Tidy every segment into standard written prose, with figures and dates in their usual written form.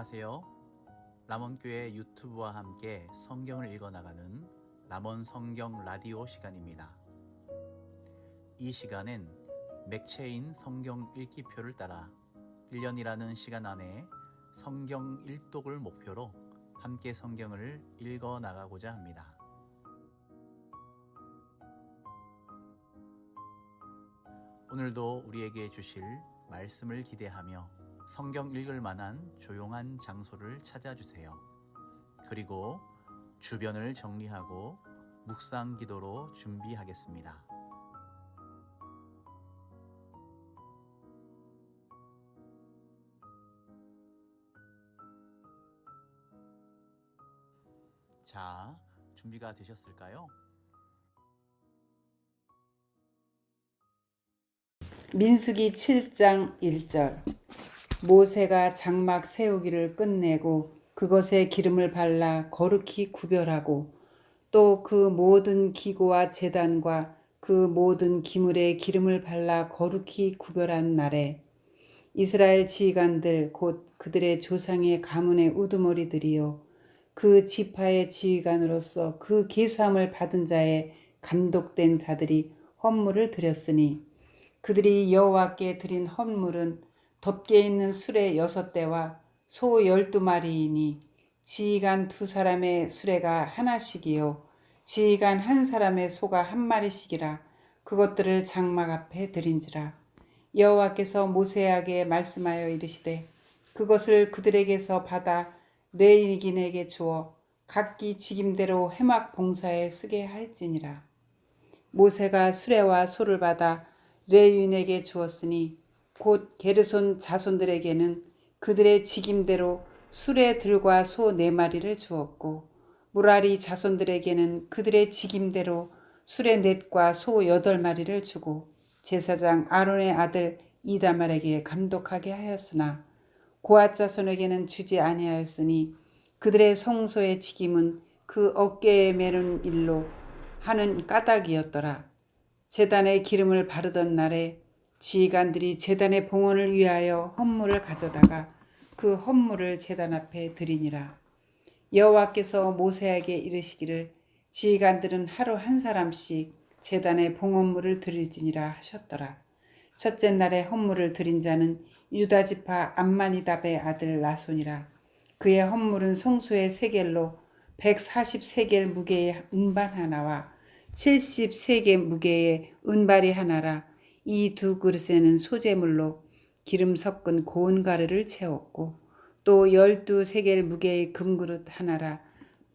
안녕하세요. 람원교회 유튜브와 함께 성경을 읽어나가는 람원 성경 라디오 시간입니다. 이 시간엔 맥체인 성경 읽기표를 따라 1년이라는 시간 안에 성경 일독을 목표로 함께 성경을 읽어나가고자 합니다. 오늘도 우리에게 주실 말씀을 기대하며 성경 읽을 만한 조용한 장소를 찾아주세요. 그리고 주변을 정리하고 묵상 기도로 준비하겠습니다. 자, 준비가 되셨을까요? 민수기 7장 1절. 모세가 장막 세우기를 끝내고 그것에 기름을 발라 거룩히 구별하고 또 그 모든 기구와 제단과 그 모든 기물에 기름을 발라 거룩히 구별한 날에 이스라엘 지휘관들 곧 그들의 조상의 가문의 우두머리들이요 그 지파의 지휘관으로서 그 계수함을 받은 자의 감독된 자들이 헌물을 드렸으니 그들이 여호와께 드린 헌물은 덮개 있는 수레 6대와 소 12마리이니 지휘관 2사람의 수레가 하나씩이요 지휘관 1사람의 소가 1마리씩이라 그것들을 장막 앞에 드린지라. 여호와께서 모세에게 말씀하여 이르시되 그것을 그들에게서 받아 레위인에게 주어 각기 직임대로 회막 봉사에 쓰게 할지니라. 모세가 수레와 소를 받아 레위인에게 주었으니 곧 게르손 자손들에게는 그들의 직임대로 수레들과 소 4마리를 주었고 무라리 자손들에게는 그들의 직임대로 수레 4과 소 8마리를 주고 제사장 아론의 아들 이다말에게 감독하게 하였으나 고앗 자손에게는 주지 아니하였으니 그들의 성소의 직임은 그 어깨에 매는 일로 하는 까닭이었더라. 제단에 기름을 바르던 날에 지휘관들이 제단의 봉헌을 위하여 헌물을 가져다가 그 헌물을 제단 앞에 드리니라. 여호와께서 모세에게 이르시기를 지휘관들은 하루 1사람씩 제단에 봉헌물을 드릴지니라 하셨더라. 첫째 날에 헌물을 드린 자는 유다지파 암마니답의 아들 나손이라. 그의 헌물은 성소의 세겔로 140세겔 무게의 은반 하나와 70세겔 무게의 은발이 하나라. 이 2 그릇에는 소재물로 기름 섞은 고운 가루를 채웠고 또 12세겔 무게의 금그릇 하나라.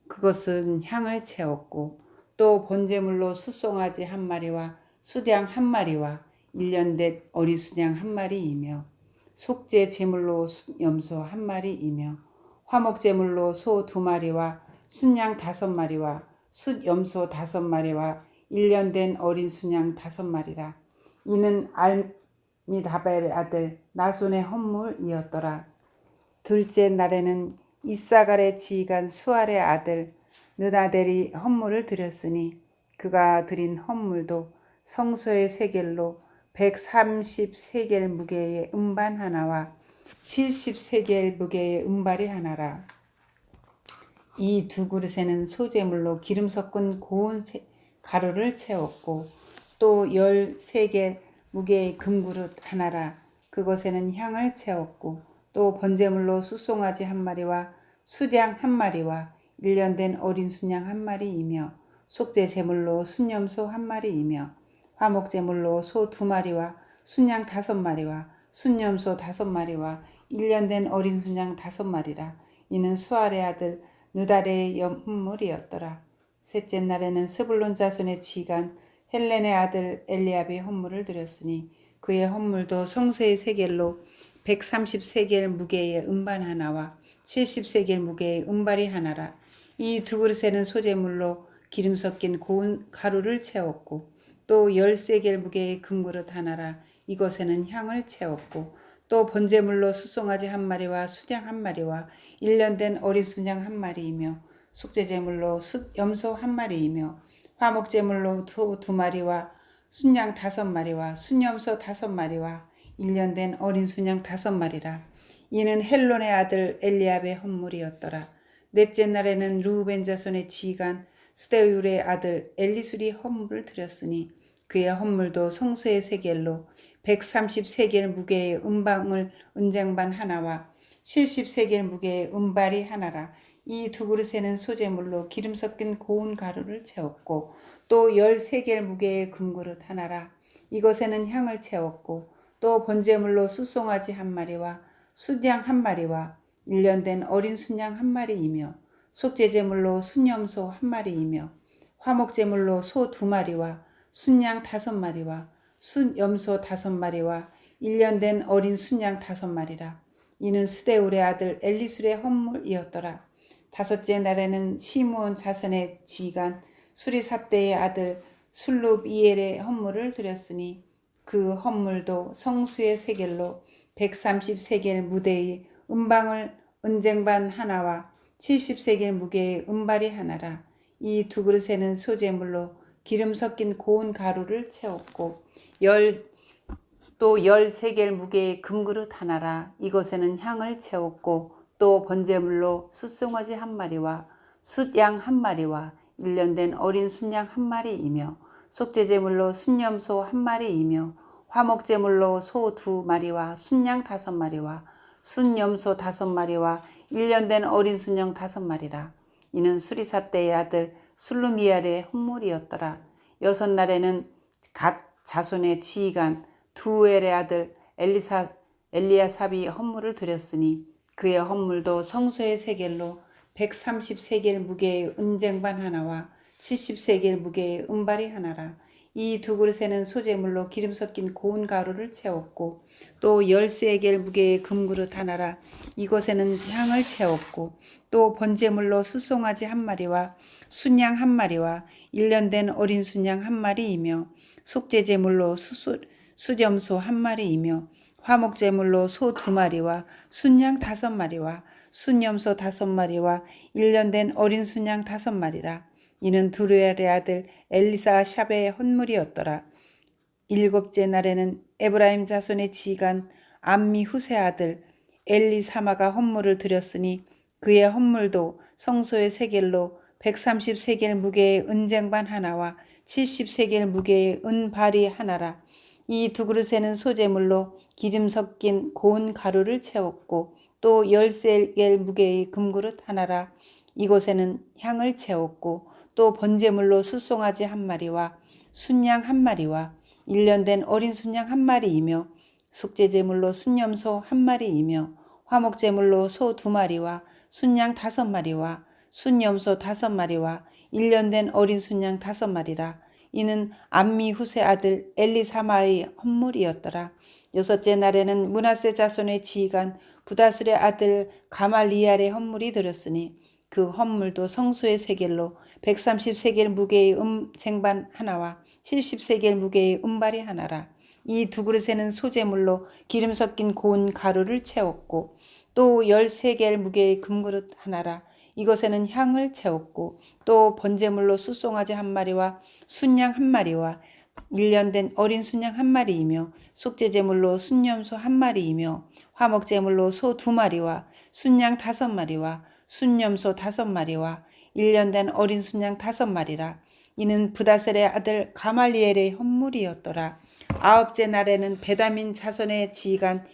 그것은 향을 채웠고 또 번제물로 숫송아지 1마리와 수양 1마리와 1년 된 어린 수양 1마리이며 속죄 제물로 염소 1마리이며 화목제물로 소 2마리와 순양 5마리와 숫염소 5마리와 1년 된 어린 순양 5마리라. 이는 알미다베의 아들 나손의 헌물이었더라. 둘째 날에는 이사갈의 지휘관 수알의 아들 느다델이 헌물을 드렸으니 그가 드린 헌물도 성소의 세겔로 130세겔 무게의 은반 하나와 70세겔 무게의 은발이 하나라. 이 2 그릇에는 소재물로 기름 섞은 고운 가루를 채웠고 또 13개 무게의 금그릇 하나라. 그것에는 향을 채웠고 또 번제물로 숫송아지 1마리와 수양 1마리와 1년 된 어린 순양 1마리이며 속죄 제물로 순염소 1마리이며 화목제물로 소 2마리와 순양 5마리와 순염소 5마리와 1년 된 어린 순양 5마리라. 이는 수알의 아들 느달의 헌물이었더라. 셋째 날에는 스불론 자손의 지휘관 헬렌의 아들 엘리압이 헌물을 드렸으니 그의 헌물도 성소의 세겔로 130세겔 무게의 은반 하나와 70세겔 무게의 은발이 하나라. 이 2 그릇에는 소재물로 기름 섞인 고운 가루를 채웠고 또 10세겔 무게의 금그릇 하나라. 이것에는 향을 채웠고 또 번제물로 숫송아지 1마리와 수양 1마리와 1년 된 어린 순양 1마리이며 속죄제물로 숫염소 1마리이며 화목제물로 소 2마리와 순양 5마리와 순염소 5마리와 1년 된 어린 순양 5마리라. 이는 헬론의 아들 엘리압의 헌물이었더라. 넷째 날에는 르우벤 자손의 지휘관 스데울의 아들 엘리술이 헌물을 드렸으니 그의 헌물도 성소의 세겔로 130세겔 무게의 은방울 은쟁반 하나와 70세겔 무게의 은발이 하나라. 이 두 그릇에는 소재물로 기름 섞인 고운 가루를 채웠고 또 13개겔 무게의 금그릇 하나라. 이것에는 향을 채웠고 또 번제물로 숫송아지 한 마리와 순양 한 마리와 1년 된 어린 순양 한 마리이며 속죄제물로 순염소 한 마리이며 화목제물로 소 2마리와 순양 5마리와 순염소 5마리와 1년 된 어린 순양 5마리라. 이는 스데울의 아들 엘리술의 헌물이었더라. 다섯째 날에는 시므온 자손의 지휘관 수리사대의 아들 술룹이엘의 헌물을 드렸으니 그 헌물도 성수의 세겔로 130세겔 무대의 은방울 은쟁반 하나와 70세겔 무게의 은발이 하나라. 이 두 그릇에는 소재물로 기름 섞인 고운 가루를 채웠고 또 13개겔 무게의 금그릇 하나라. 이것에는 향을 채웠고 또 번제물로 숫송아지 한 마리와 숫양 한 마리와 1년 된 어린 순양 한 마리이며 속죄제물로 순염소 한 마리이며 화목제물로 소 2마리와 순양 5마리와 순염소 5마리와 1년 된 어린 순양 5마리라. 이는 수리사대의 아들 술루미엘의 헌물이었더라. 여섯 날에는 갓 자손의 지휘관 두엘의 아들 엘리야삽이 헌물을 드렸으니 그의 헌물도 성소의 세겔로 130세겔 무게의 은쟁반 하나와 70세겔 무게의 은발이 하나라. 이 두 그릇에는 소재물로 기름 섞인 고운 가루를 채웠고 또 13개겔 무게의 금그릇 하나라. 이것에는 향을 채웠고 또 번제물로 숫송아지 한 마리와 순양 한 마리와 1년 된 어린 순양 한 마리이며 속죄제물로 수염소 한 마리이며 화목제물로 소 2마리와 순양 5마리와 순염소 5마리와 1년 된 어린 순양 5마리라. 이는 두루엘의 아들 엘리사샵의 헌물이었더라. 일곱째 날에는 에브라임 자손의 지휘관 암미 후세 아들 엘리사마가 헌물을 드렸으니 그의 헌물도 성소의 세겔로 130세겔 무게의 은쟁반 하나와 70세겔 무게의 은발이 하나라. 이 두 그릇에는 소재물로 기름 섞인 고운 가루를 채웠고 또 13개겔 무게의 금그릇 하나라. 이곳에는 향을 채웠고 또 번제물로 숫송아지 한 마리와 순양 한 마리와 1년 된 어린 순양 한 마리이며 속죄제물로 순염소 한 마리이며 화목제물로 소 2마리와 순양 5마리와 순염소 5마리와 1년 된 어린 순양 5마리라. 이는 암미 후세 아들 엘리사마의 헌물이었더라. 여섯째 날에는 므낫세 자손의 지휘관 부다슬의 아들 가말리알의 헌물이 들었으니 그 헌물도 성소의 세겔로 130세겔 무게의 쟁반 하나와 70세겔 무게의 은발이 하나라. 이 두 그릇에는 소재물로 기름 섞인 고운 가루를 채웠고 또 13개겔 무게의 금그릇 하나라. 이것에는 향을 채웠고 또 번제물로 숫송아지 한 마리와 순양 한 마리와 1년 된 어린 순양 한 마리이며 속죄제물로 순염소 한 마리이며 화목제물로 소 2마리와 순양 5마리와 순염소 5마리와 1년 된 어린 순양 5마리라. 이는 부다셀의 아들 가말리엘의 헌물이었더라. 아홉째 날에는 베다민 자손의 지휘관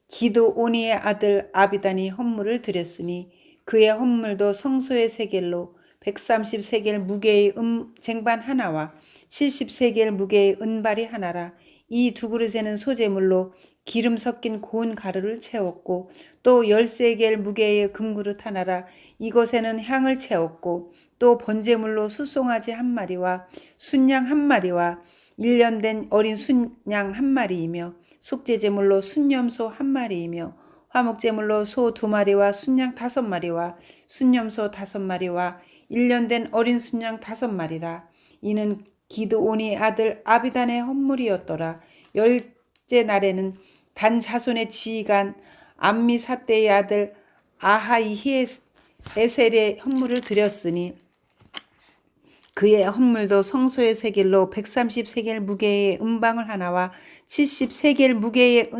기드오니의 아들 아비단이 헌물을 드렸으니 그의 헌물도 성소의 세겔로 130세겔 무게의 쟁반 하나와 70세겔 무게의 은발이 하나라. 이 두 그릇에는 소재물로 기름 섞인 고운 가루를 채웠고 또 13개겔 무게의 금그릇 하나라. 이것에는 향을 채웠고 또 번제물로 숫송아지 한 마리와 순양 한 마리와 1년 된 어린 순양 한 마리이며 속죄제물로 순염소 한 마리이며 화목제물로 소 2마리와 순양 5마리와 순염소 5마리와 1년 된 어린 순양 5마리라. 이는 기드온이 아들 아비단의 헌물이었더라. 열째 날에는 단 자손의 지휘관 암미사대의 아들 아하이히에셀의 헌물을 드렸으니 그의 헌물도 성소의 세겔로 130세겔 무게의 은방울 하나와 70세겔 무게의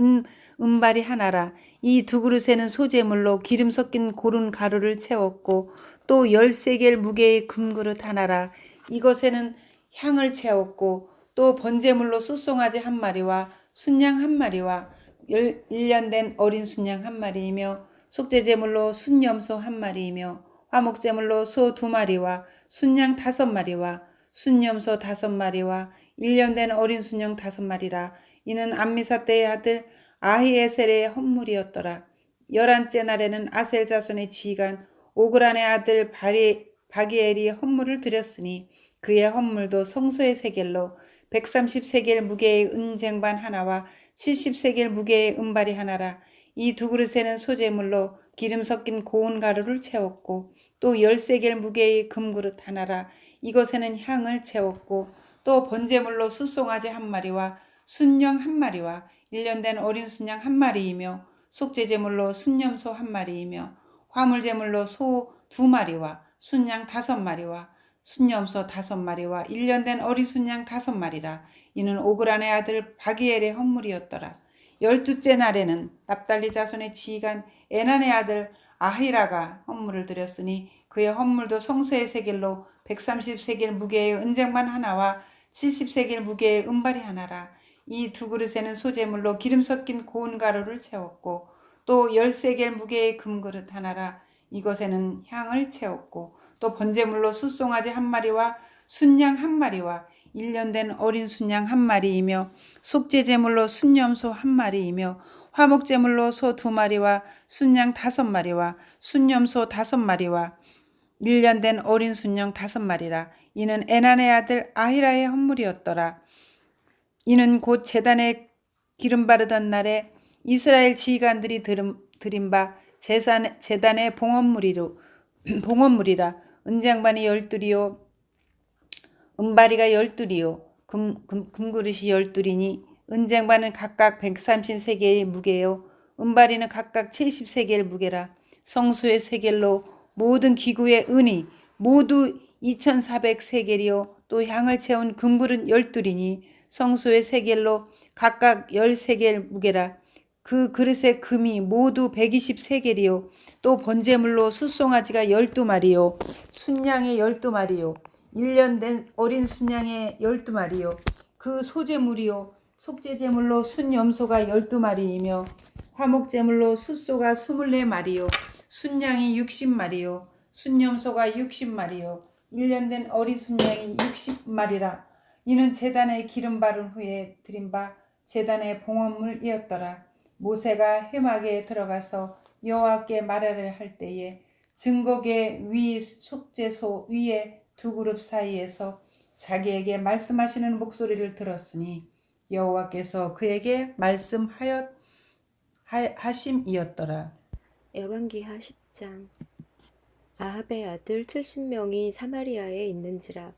은발이 하나라. 이 두 그릇에는 소재물로 기름 섞인 고른 가루를 채웠고 또 13개의 무게의 금그릇 하나라. 이것에는 향을 채웠고 또 번제물로 숫송아지 한 마리와 순양 한 마리와 1년 된 어린 순양 한 마리이며 속죄제물로 순염소 한 마리이며 화목제물로 소 2마리와 순양 5마리와 순염소 5마리와 1년 된 어린 순양 5마리라. 이는 암미사 때의 아들 아히에셀의 헌물이었더라. 11째 날에는 아셀 자손의 지간 오그란의 아들 바기엘이 헌물을 드렸으니 그의 헌물도 성소의 세겔로 130세겔 무게의 은쟁반 하나와 70세겔 무게의 은발이 하나라. 이 두 그릇에는 소재물로 기름 섞인 고운 가루를 채웠고 또 10세겔 무게의 금그릇 하나라. 이것에는 향을 채웠고 또 번제물로 숫송아지 한 마리와 순양 한 마리와 1년 된 어린 순양 한 마리이며 속죄제물로 순염소 한 마리이며 화물제물로 소 2마리와 순양 5마리와 순염소 5마리와 1년 된 어린 순양 5마리라. 이는 오그란의 아들 바기엘의 헌물이었더라. 12째 날에는 납달리 자손의 지휘관 에난의 아들 아히라가 헌물을 드렸으니 그의 헌물도 성소의 세겔로 130세겔 무게의 은쟁반 하나와 70세겔 무게의 은발이 하나라. 이 두 그릇에는 소재물로 기름 섞인 고운 가루를 채웠고 또 10세겔 무게의 금그릇 하나라. 이것에는 향을 채웠고 또 번제물로 숫송아지 한 마리와 순양 한 마리와 1년 된 어린 순양 한 마리이며 속죄제물로 순염소 한 마리이며 화목제물로 소 2마리와 순양 5마리와 순염소 5마리와 1년 된 어린 순양 5마리라. 이는 에난의 아들 아히라의 헌물이었더라. 이는 곧 제단에 기름 바르던 날에 이스라엘 지휘관들이 드린 바 제단의 봉헌물이라. 은장반이 12이요 은바리가 12이요 금그릇이 12이니 은쟁반은 각각 130세겔의 무게요 은바리는 각각 70세겔 무게라. 성소의 세겔로 모든 기구의 은이 모두 2400세겔이요 또 향을 채운 금그릇 12이니 성소의 세겔로 각각 10세겔 무게라. 그 그릇의 금이 모두 120세겔이요 또 번제물로 숫송아지가 12마리요 순양의 12마리요 1년 된 어린 순양의 12마리요 그 소제물이요 속죄제물로 순염소가 12마리이며 화목제물로 숫소가 24마리요 순양이 60마리요 순염소가 60마리요 1년 된 어린 순양이 60마리라. 이는 제단에 기름 바른 후에 드린 바 제단의 봉헌물이었더라. 모세가 회막에 들어가서 여호와께 말하려 할 때에 증거계 위 속죄소 위에 두 그룹 사이에서 자기에게 말씀하시는 목소리를 들었으니 여호와께서 그에게 말씀하심이었더라. 열왕기하 10장. 아합의 아들 70명이 사마리아에 있는지라.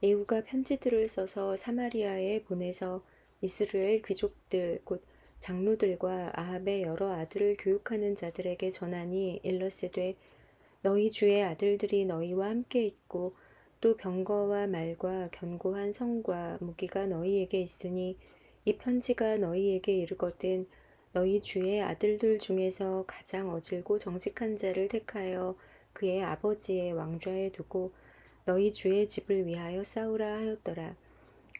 예후가 편지들을 써서 사마리아에 보내서 이스라엘 귀족들 곧 장로들과 아합의 여러 아들을 교육하는 자들에게 전하니 일러스되 너희 주의 아들들이 너희와 함께 있고 또 병거와 말과 견고한 성과 무기가 너희에게 있으니 이 편지가 너희에게 이르거든 너희 주의 아들들 중에서 가장 어질고 정직한 자를 택하여 그의 아버지의 왕좌에 두고 너희 주의 집을 위하여 싸우라 하였더라.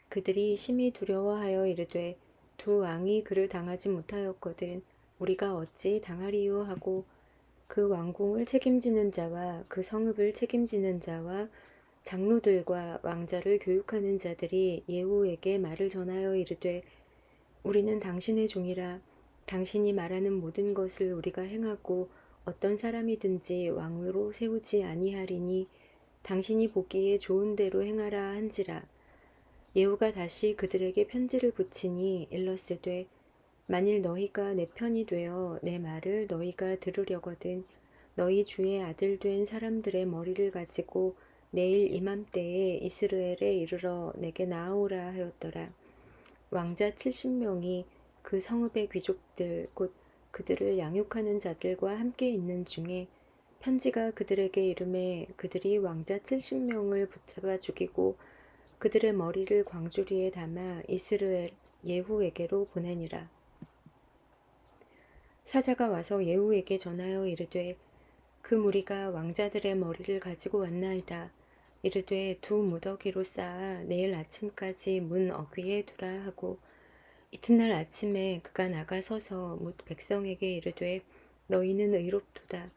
그들이 심히 두려워하여 이르되 두 왕이 그를 당하지 못하였거든 우리가 어찌 당하리요 하고 그 왕궁을 책임지는 자와 그 성읍을 책임지는 자와 장로들과 왕자를 교육하는 자들이 예후에게 말을 전하여 이르되 우리는 당신의 종이라. 당신이 말하는 모든 것을 우리가 행하고 어떤 사람이든지 왕으로 세우지 아니하리니 당신이 보기에 좋은 대로 행하라 한지라. 예후가 다시 그들에게 편지를 붙이니 일러스되 만일 너희가 내 편이 되어 내 말을 너희가 들으려거든 너희 주의 아들 된 사람들의 머리를 가지고 내일 이맘때에 이스라엘에 이르러 내게 나아오라 하였더라. 왕자 70명이 그 성읍의 귀족들 곧 그들을 양육하는 자들과 함께 있는 중에 편지가 그들에게 이름에 그들이 왕자 70명을 붙잡아 죽이고 그들의 머리를 광주리에 담아 이스라엘 예후에게로 보내니라. 사자가 와서 예후에게 전하여 이르되 그 무리가 왕자들의 머리를 가지고 왔나이다. 이르되 두 무더기로 쌓아 내일 아침까지 문 어귀에 두라 하고 이튿날 아침에 그가 나가서서 뭇 백성에게 이르되 너희는 의롭도다.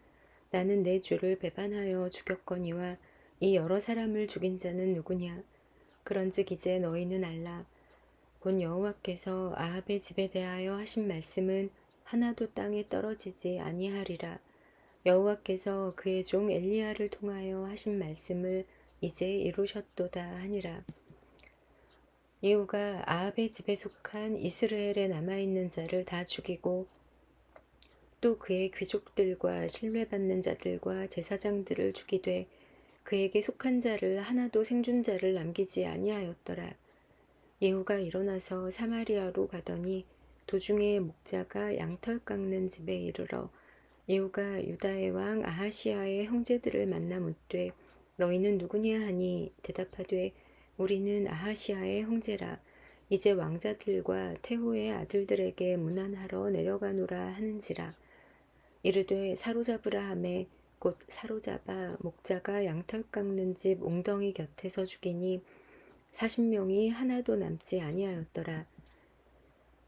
나는 내 주를 배반하여 죽였거니와 이 여러 사람을 죽인 자는 누구냐? 그런즉 이제 너희는 알라. 본 여호와께서 아합의 집에 대하여 하신 말씀은 하나도 땅에 떨어지지 아니하리라. 여호와께서 그의 종 엘리야를 통하여 하신 말씀을 이제 이루셨도다 하니라. 예후가 아합의 집에 속한 이스라엘에 남아있는 자를 다 죽이고 또 그의 귀족들과 신뢰받는 자들과 제사장들을 죽이되 그에게 속한 자를 하나도 생존자를 남기지 아니하였더라. 예후가 일어나서 사마리아로 가더니 도중에 목자가 양털 깎는 집에 이르러 예후가 유다의 왕 아하시아의 형제들을 만나 묻되 너희는 누구냐 하니 대답하되 우리는 아하시아의 형제라. 이제 왕자들과 태후의 아들들에게 문안하러 내려가노라 하는지라. 이르되 사로잡으라 하매 곧 사로잡아 목자가 양털 깎는 집 웅덩이 곁에서 죽이니 40명이 하나도 남지 아니하였더라.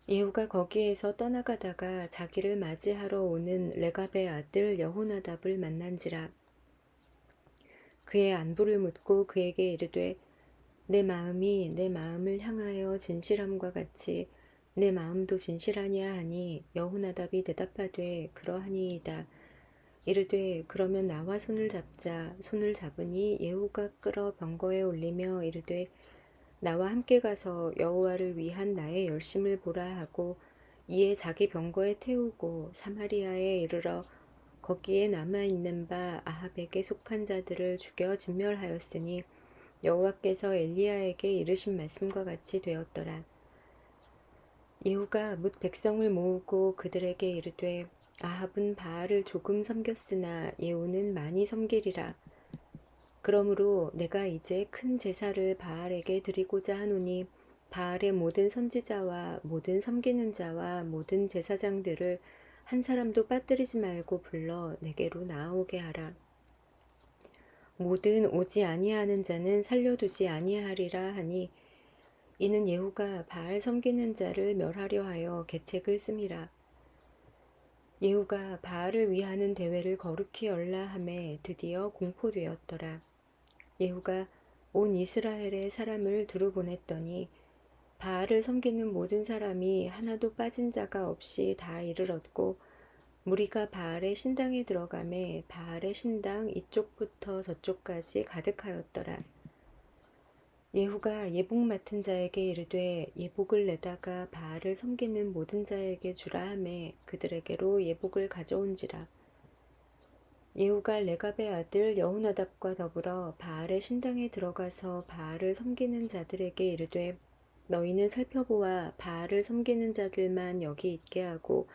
예후가 거기에서 떠나가다가 자기를 맞이하러 오는 레갑의 아들 여호나답을 만난지라. 그의 안부를 묻고 그에게 이르되 내 마음이 내 마음을 향하여 진실함과 같이 내 마음도 진실하냐 하니 여호나답이 대답하되 그러하니이다. 이르되 그러면 나와 손을 잡자. 손을 잡으니 예후가 끌어 병거에 올리며 이르되 나와 함께 가서 여호와를 위한 나의 열심을 보라 하고 이에 자기 병거에 태우고 사마리아에 이르러 거기에 남아있는 바 아합에게 속한 자들을 죽여 진멸하였으니 여호와께서 엘리야에게 이르신 말씀과 같이 되었더라. 예후가 뭇 백성을 모으고 그들에게 이르되 아합은 바알을 조금 섬겼으나 예후는 많이 섬기리라. 그러므로 내가 이제 큰 제사를 바알에게 드리고자 하노니 바알의 모든 선지자와 모든 섬기는 자와 모든 제사장들을 한 사람도 빠뜨리지 말고 불러 내게로 나아오게 하라. 모든 오지 아니하는 자는 살려두지 아니하리라 하니 이는 예후가 바알 섬기는 자를 멸하려 하여 계책을 씀이라. 예후가 바알을 위하는 대회를 거룩히 열라 하매 드디어 공포되었더라. 예후가 온 이스라엘의 사람을 두루 보냈더니 바알을 섬기는 모든 사람이 하나도 빠진 자가 없이 다 이르렀고 무리가 바알의 신당에 들어가매 바알의 신당 이쪽부터 저쪽까지 가득하였더라. 예후가 예복 맡은 자에게 이르되 예복을 내다가 바알을 섬기는 모든 자에게 주라 하매 그들에게로 예복을 가져온지라. 예후가 레갑의 아들 여호나답과 더불어 바알의 신당에 들어가서 바알을 섬기는 자들에게 이르되 너희는 살펴보아 바알을 섬기는 자들만 여기 있게 하고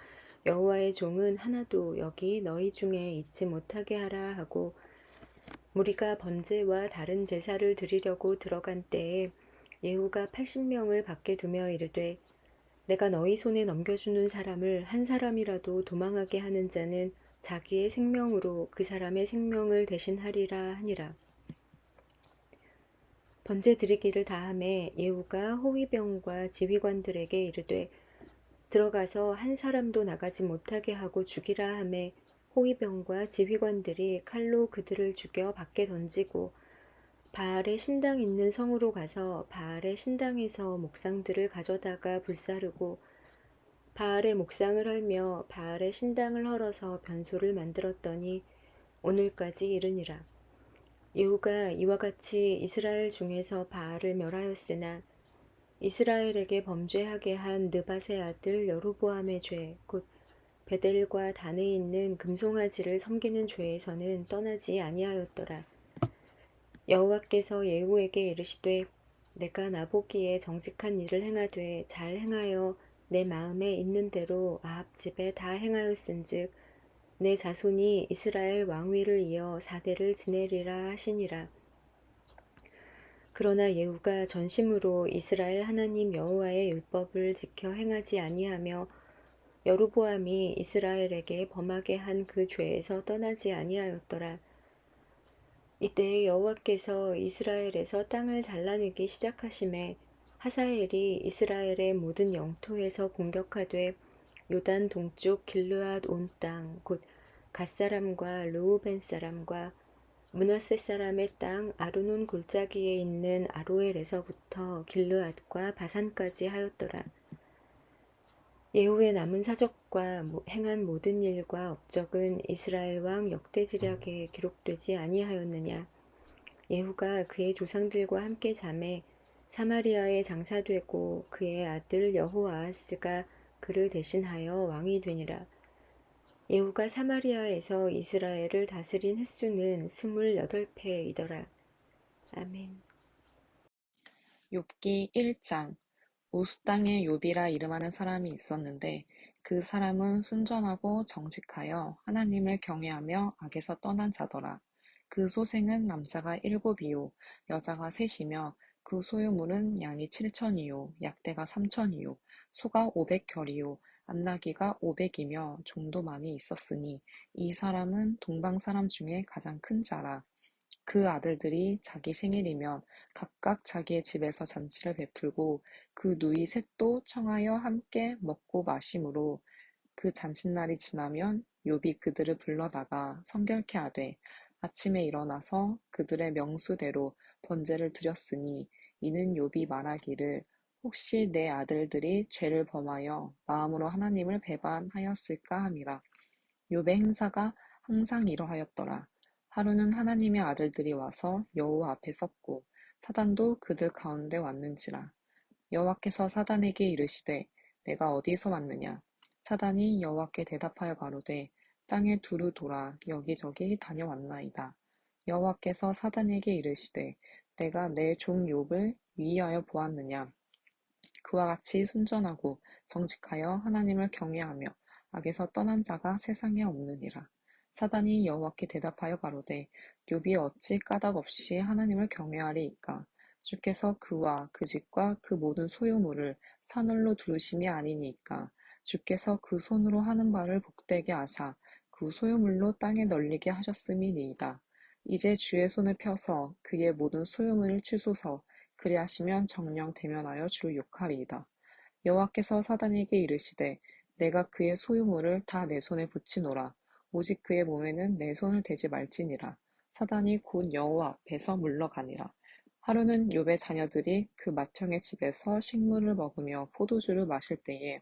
여호와의 종은 하나도 여기 너희 중에 있지 못하게 하라 하고 무리가 번제와 다른 제사를 드리려고 들어간 때에 예후가 80명을 밖에 두며 이르되 내가 너희 손에 넘겨주는 사람을 한 사람이라도 도망하게 하는 자는 자기의 생명으로 그 사람의 생명을 대신하리라 하니라. 번제 드리기를 다하매 예후가 호위병과 지휘관들에게 이르되 들어가서 한 사람도 나가지 못하게 하고 죽이라 하매 호위병과 지휘관들이 칼로 그들을 죽여 밖에 던지고 바알의 신당 있는 성으로 가서 바알의 신당에서 목상들을 가져다가 불사르고 바알의 목상을 헐며 바알의 신당을 헐어서 변소를 만들었더니 오늘까지 이르니라. 예후가 이와 같이 이스라엘 중에서 바알을 멸하였으나 이스라엘에게 범죄하게 한 느밧의 아들 여로보암의 죄, 곧 베델과 단에 있는 금송아지를 섬기는 죄에서는 떠나지 아니하였더라. 여호와께서 예후에게 이르시되 내가 나보기에 정직한 일을 행하되 잘 행하여 내 마음에 있는 대로 아합 집에 다 행하였은즉 내 자손이 이스라엘 왕위를 이어 4대를 지내리라 하시니라. 그러나 예후가 전심으로 이스라엘 하나님 여호와의 율법을 지켜 행하지 아니하며 여로보암이 이스라엘에게 범하게 한 그 죄에서 떠나지 아니하였더라. 이때 여호와께서 이스라엘에서 땅을 잘라내기 시작하심에 하사엘이 이스라엘의 모든 영토에서 공격하되 요단 동쪽 길르앗 온 땅 곧 갓사람과 르우벤 사람과 므낫세 사람의 땅 아르논 골짜기에 있는 아로엘에서부터 길르앗과 바산까지 하였더라. 예후의 남은 사적과 행한 모든 일과 업적은 이스라엘 왕 역대지략에 기록되지 아니하였느냐. 예후가 그의 조상들과 함께 잠에 사마리아에 장사되고 그의 아들 여호아하스가 그를 대신하여 왕이 되니라. 예후가 사마리아에서 이스라엘을 다스린 횟수는 28패이더라. 아멘. 욥기 1장. 우스 땅에 욥이라 이름하는 사람이 있었는데 그 사람은 순전하고 정직하여 하나님을 경외하며 악에서 떠난 자더라. 그 소생은 남자가 7이요 여자가 3이며 그 소유물은 양이 7천이요 약대가 3천이요 소가 500결이요 암나귀가 500이며 종도 많이 있었으니 이 사람은 동방 사람 중에 가장 큰 자라. 그 아들들이 자기 생일이면 각각 자기의 집에서 잔치를 베풀고 그 누이 셋도 청하여 함께 먹고 마심으로 그 잔칫날이 지나면 욥이 그들을 불러다가 성결케 하되 아침에 일어나서 그들의 명수대로 번제를 드렸으니 이는 욥이 말하기를 혹시 내 아들들이 죄를 범하여 마음으로 하나님을 배반하였을까 함이라. 욥의 행사가 항상 이러하였더라. 하루는 하나님의 아들들이 와서 여호와 앞에 섰고 사단도 그들 가운데 왔는지라. 여호와께서 사단에게 이르시되 내가 어디서 왔느냐. 사단이 여호와께 대답하여 가로되 땅에 두루 돌아 여기저기 다녀왔나이다. 여호와께서 사단에게 이르시되 내가 내 종 욥을 위의하여 보았느냐. 그와 같이 순전하고 정직하여 하나님을 경외하며 악에서 떠난 자가 세상에 없느니라. 사단이 여호와께 대답하여 가로되 욥이 어찌 까닭없이 하나님을 경외하리이까. 주께서 그와 그 집과 그 모든 소유물을 사늘로 두르심이 아니니까. 주께서 그 손으로 하는 바를 복되게 하사 그 소유물로 땅에 널리게 하셨음이니이다. 이제 주의 손을 펴서 그의 모든 소유물을 치소서. 그리하시면 정령 대면하여 주를 욕하리이다. 여호와께서 사단에게 이르시되 내가 그의 소유물을 다 내 손에 붙이노라. 오직 그의 몸에는 내 손을 대지 말지니라. 사단이 곧 여호와 앞에서 물러가니라. 하루는 욥의 자녀들이 그 맏형의 집에서 식물을 먹으며 포도주를 마실 때에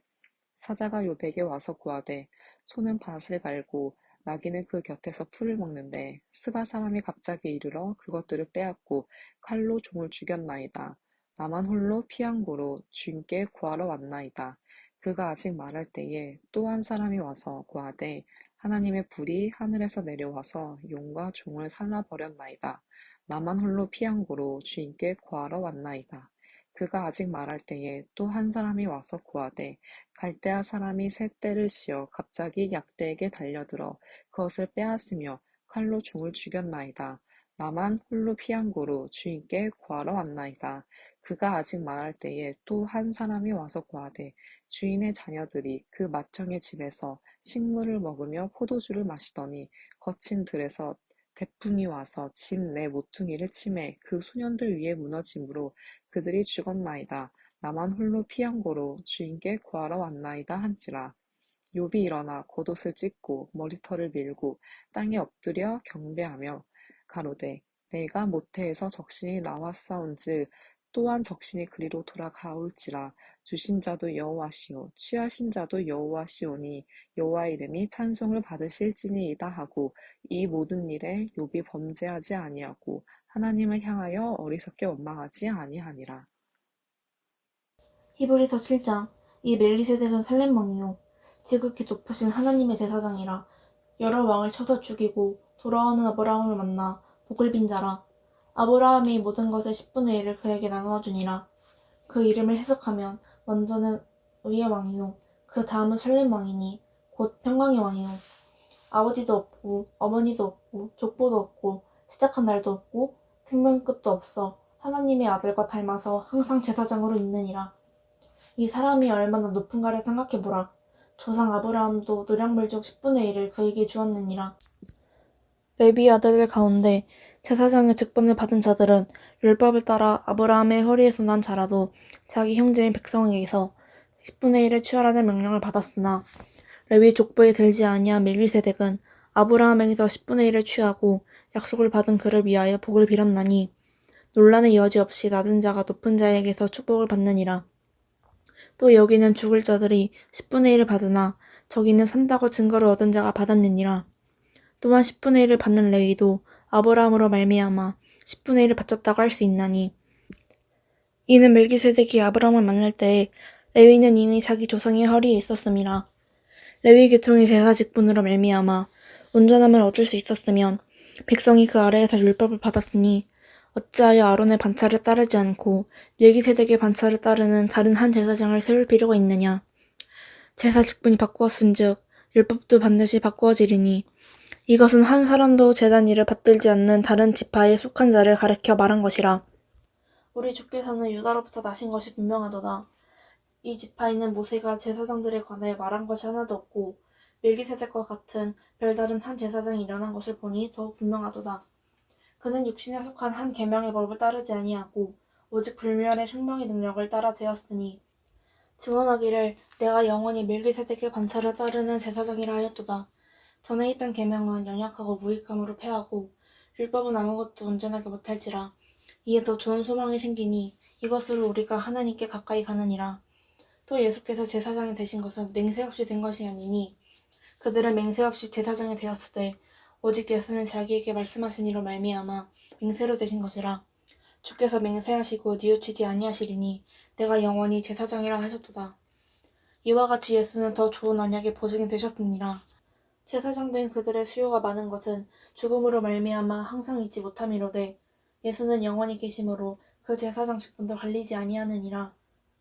사자가 욥에게 와서 고하되 소는 밭을 갈고 나귀는 그 곁에서 풀을 먹는데 스바 사람이 갑자기 이르러 그것들을 빼앗고 칼로 종을 죽였나이다. 나만 홀로 피한 고로 주인께 구하러 왔나이다. 그가 아직 말할 때에 또 한 사람이 와서 고하되 하나님의 불이 하늘에서 내려와서 용과 종을 살라버렸나이다. 나만 홀로 피한 고로 주인께 구하러 왔나이다. 그가 아직 말할 때에 또 한 사람이 와서 고하되 갈대아 사람이 새 떼를 씌어 갑자기 약대에게 달려들어 그것을 빼앗으며 칼로 종을 죽였나이다. 나만 홀로 피한 고로 주인께 구하러 왔나이다. 그가 아직 말할 때에 또 한 사람이 와서 고하되 주인의 자녀들이 그 맏형의 집에서 식물을 먹으며 포도주를 마시더니 거친 들에서 태풍이 와서 집 내 모퉁이를 치매 그 소년들 위에 무너짐으로 그들이 죽었나이다. 나만 홀로 피한 고로 주인께 구하러 왔나이다 한지라. 욥이 일어나 겉옷을 찢고 머리털을 밀고 땅에 엎드려 경배하며 가로되 내가 모태에서 적신이 나왔사온즉 또한 적신이 그리로 돌아가올지라. 주신 자도 여호와시오 취하신 자도 여호와시오니 여호와의 이름이 찬송을 받으실지니이다 하고 이 모든 일에 욥이 범죄하지 아니하고 하나님을 향하여 어리석게 원망하지 아니하니라. 히브리서 7장. 이 멜기세덱은 살렘왕이요 지극히 높으신 하나님의 제사장이라. 여러 왕을 쳐서 죽이고 돌아오는 아브라함을 만나 복을 빈 자라. 아브라함이 모든 것의 10분의 1을 그에게 나누어주니라. 그 이름을 해석하면 먼저는 의의 왕이요 그 다음은 살렘 왕이니 곧 평강의 왕이요. 아버지도 없고 어머니도 없고 족보도 없고 시작한 날도 없고 생명의 끝도 없어 하나님의 아들과 닮아서 항상 제사장으로 있느니라. 이 사람이 얼마나 높은가를 생각해보라. 조상 아브라함도 노량물 중 10분의 1을 그에게 주었느니라. 레위의 아들들 가운데 제사장의 직분을 받은 자들은 율법을 따라 아브라함의 허리에서 난 자라도 자기 형제인 백성에게서 10분의 1을 취하라는 명령을 받았으나 레위 족보에 들지 아니한 멜기세덱은 아브라함에게서 10분의 1을 취하고 약속을 받은 그를 위하여 복을 빌었나니 논란의 여지 없이 낮은 자가 높은 자에게서 축복을 받느니라. 또 여기는 죽을 자들이 10분의 1을 받으나 저기는 산다고 증거를 얻은 자가 받았느니라. 또한 10분의 1을 받는 레위도 아브라함으로 말미암아 10분의 1을 바쳤다고 할 수 있나니 이는 멜기세덱이 아브라함을 만날 때에 레위는 이미 자기 조상의 허리에 있었음이라. 레위 계통의 제사 직분으로 말미암아 온전함을 얻을 수 있었으면 백성이 그 아래에서 율법을 받았으니 어찌하여 아론의 반차를 따르지 않고 멜기세덱의 반차를 따르는 다른 한 제사장을 세울 필요가 있느냐. 제사 직분이 바꾸었은즉 율법도 반드시 바꾸어지리니 이것은 한 사람도 제단 일을 받들지 않는 다른 지파에 속한 자를 가리켜 말한 것이라. 우리 주께서는 유다로부터 나신 것이 분명하도다. 이 지파에는 모세가 제사장들에 관해 말한 것이 하나도 없고 멜기세덱과 같은 별다른 한 제사장이 일어난 것을 보니 더욱 분명하도다. 그는 육신에 속한 한 계명의 법을 따르지 아니하고 오직 불멸의 생명의 능력을 따라 되었으니 증언하기를 내가 영원히 멜기세덱의 반차를 따르는 제사장이라 하였도다. 전에 있던 계명은 연약하고 무익함으로 패하고 율법은 아무것도 온전하게 못할지라. 이에 더 좋은 소망이 생기니 이것으로 우리가 하나님께 가까이 가느니라. 또 예수께서 제사장이 되신 것은 맹세 없이 된 것이 아니니 그들은 맹세 없이 제사장이 되었으되 오직 예수는 자기에게 말씀하신 이로 말미암아 맹세로 되신 것이라. 주께서 맹세하시고 뉘우치지 아니하시리니 내가 영원히 제사장이라 하셨도다. 이와 같이 예수는 더 좋은 언약의 보증이 되셨느니라. 제사장 된 그들의 수요가 많은 것은 죽음으로 말미암아 항상 잊지 못함이로되 예수는 영원히 계심으로 그 제사장 직분도 갈리지 아니하느니라.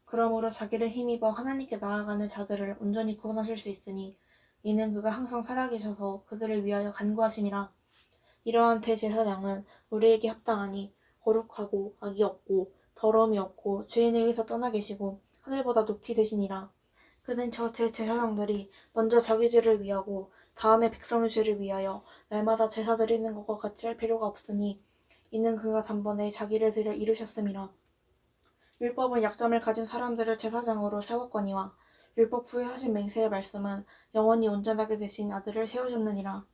그러므로 자기를 힘입어 하나님께 나아가는 자들을 온전히 구원하실 수 있으니 이는 그가 항상 살아계셔서 그들을 위하여 간구하심이라. 이러한 대제사장은 우리에게 합당하니 거룩하고 악이 없고 더러움이 없고 죄인에게서 떠나 계시고 하늘보다 높이 되시니라. 그는 저 대제사장들이 먼저 자기 죄를 위하고 다음에 백성의 죄를 위하여 날마다 제사 드리는 것과 같이 할 필요가 없으니 이는 그가 단번에 자기를 드려 이루셨음이라. 율법은 약점을 가진 사람들을 제사장으로 세웠거니와 율법 후에 하신 맹세의 말씀은 영원히 온전하게 되신 아들을 세우셨느니라.